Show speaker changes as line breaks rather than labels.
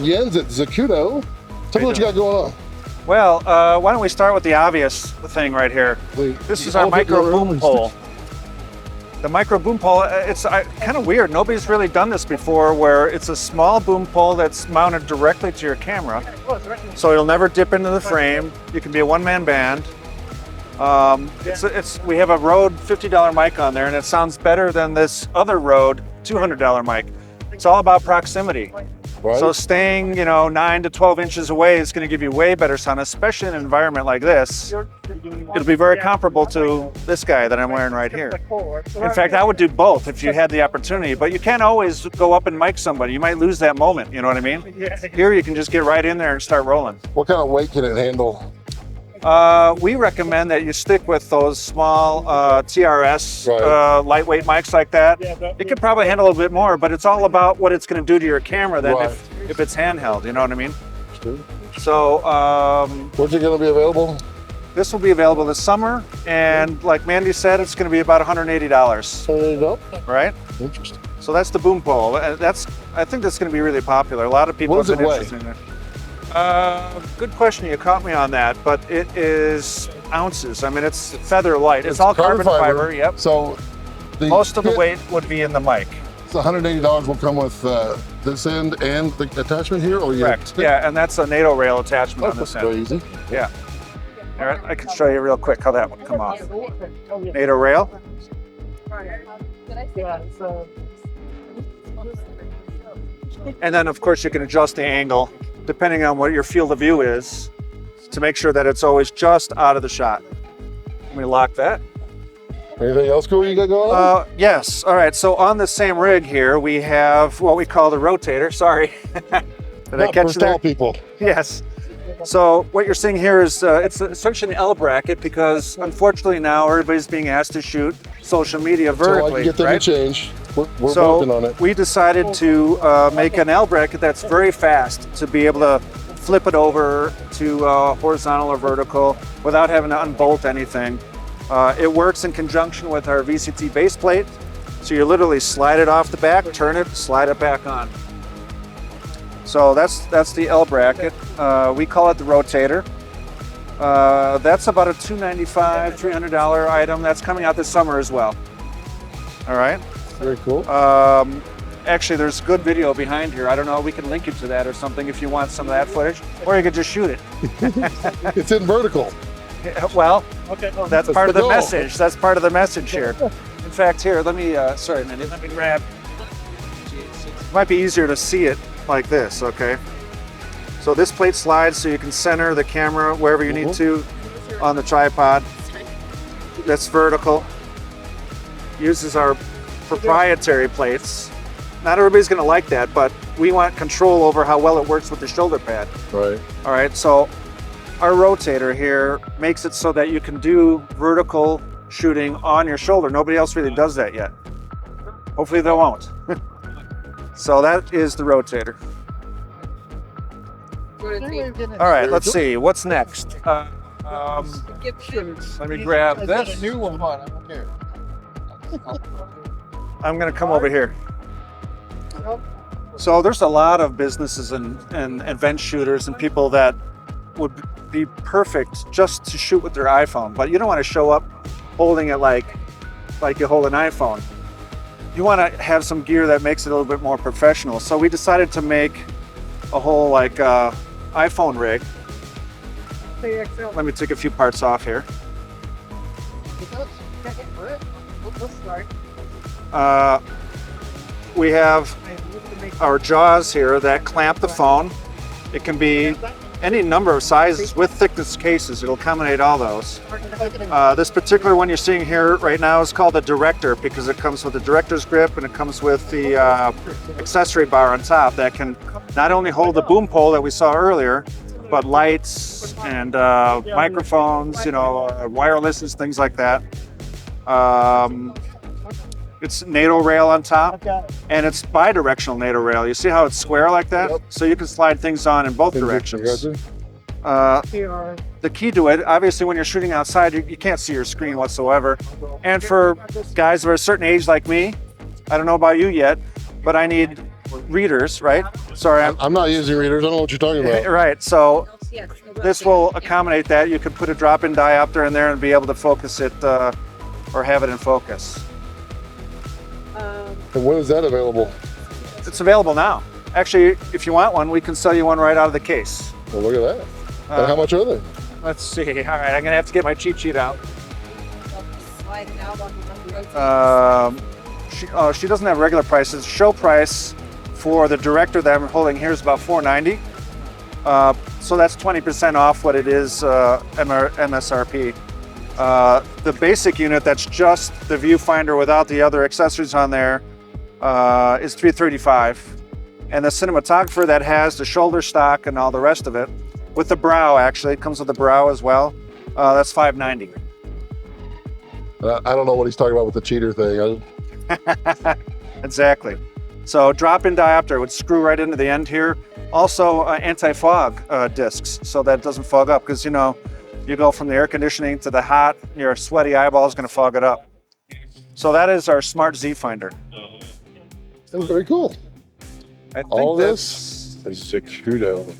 Jens at Zacuto. Tell me what you got going on.
Well, why don't we start with the obvious thing right here. This is our micro boom pole. The micro boom pole, it's kind of weird. Nobody's really done this before, where it's a small boom pole that's mounted directly to your camera. So it'll never dip into the frame. You can be a one-man band. We have a Rode $50 mic on there, and it sounds better than this other Rode $200 mic. It's all about proximity. Right. So staying, 9 to 12 inches away is going to give you way better sound, especially in an environment like this. It'll be very comparable to this guy that I'm wearing right here. In fact, I would do both if you had the opportunity, but you can't always go up and mic somebody. You might lose that moment, you know what I mean? Here you can just get right in there and start rolling.
What kind of weight can it handle?
We recommend that you stick with those small TRS lightweight mics like that. It could probably handle a bit more, but it's all about what it's going to do to your camera than if it's handheld, you know what I mean? So,
when's it going to be available?
This will be available this summer, and like Mandy said, it's going to be about $180.
$180?
Right?
Interesting.
So that's the boom pole. I think that's going to be really popular. A lot of people have been interested in it. Good question. You caught me on that, but it is ounces. I mean, it's feather light. It's all carbon fiber. Yep.
So
most of the weight would be in the mic.
So $180 will come with this end and the attachment here, or
correct? Yeah, and that's a NATO rail attachment on this end.
Very easy.
Yeah. All right, I can show you real quick how that would come off. NATO rail. And then, of course, you can adjust the angle depending on what your field of view is to make sure that it's always just out of the shot. Let me lock that.
Anything else cool you got going on?
Yes. All right. So on the same rig here, we have what we call the rotator. Sorry. Did I catch you there?
People.
Yes. So what you're seeing here is it's essentially an L bracket, because unfortunately now everybody's being asked to shoot social media vertically.
So I can get them to change. We're working on it.
We decided to make an L bracket that's very fast to be able to flip it over to horizontal or vertical without having to unbolt anything. It works in conjunction with our VCT base plate. So you literally slide it off the back, turn it, slide it back on. So that's the L bracket. We call it the rotator. That's about a $295, $300 item. That's coming out this summer as well. All right.
Very cool.
Actually, there's good video behind here. I don't know, we can link you to that or something if you want some of that footage, or you could just shoot it.
It's in vertical.
Well, that's part of the message. That's part of the message here. In fact, here, let me, sorry, Mindy, let me grab. It might be easier to see it like this, okay? So this plate slides so you can center the camera wherever you need to on the tripod. That's vertical. Uses our proprietary plates. Not everybody's going to like that, but we want control over how well it works with the shoulder pad.
Right.
All right, so our rotator here makes it so that you can do vertical shooting on your shoulder. Nobody else really does that yet. Hopefully they won't. So that is the rotator. All right, let's see. What's next? Let me grab this.
A new one. I don't care.
I'm going to come over here. So there's a lot of businesses and event shooters and people that would be perfect just to shoot with their iPhone, but you don't want to show up holding it like you hold an iPhone. You want to have some gear that makes it a little bit more professional. So we decided to make a whole iPhone rig. Let me take a few parts off here. We have our jaws here that clamp the phone. It can be any number of sizes with thickness cases. It'll accommodate all those. This particular one you're seeing here right now is called a director because it comes with a director's grip and it comes with the accessory bar on top that can not only hold the boom pole that we saw earlier, but lights and microphones, wireless and things like that. It's NATO rail on top, and it's bi-directional NATO rail. You see how it's square like that? Yep. So you can slide things on in both directions. The key to it, obviously when you're shooting outside, you can't see your screen whatsoever. And for guys of a certain age like me, I don't know about you yet, but I need readers, right? Sorry,
I'm not using readers. I don't know what you're talking about.
right. So this will accommodate that. You could put a drop-in diopter in there and be able to focus it or have it in focus.
And when is that available?
It's available now. Actually, if you want one, we can sell you one right out of the case.
Well, look at that. And how much are they?
Let's see. All right, I'm gonna have to get my cheat sheet out. She doesn't have regular prices. Show price for the director that I'm holding here is about $490. So that's 20% off what it is MSRP. The basic unit, that's just the viewfinder without the other accessories on there, is $335. And the cinematographer that has the shoulder stock and all the rest of it, with the brow actually, it comes with the brow as well, that's $590.
I don't know what he's talking about with the cheater thing.
Exactly. So drop-in diopter would screw right into the end here. Also anti-fog discs, so that it doesn't fog up, because you know, you go from the air conditioning to the hot, your sweaty eyeball is going to fog it up. So that is our smart Z finder.
That's very cool.
I think
All this is Zacuto.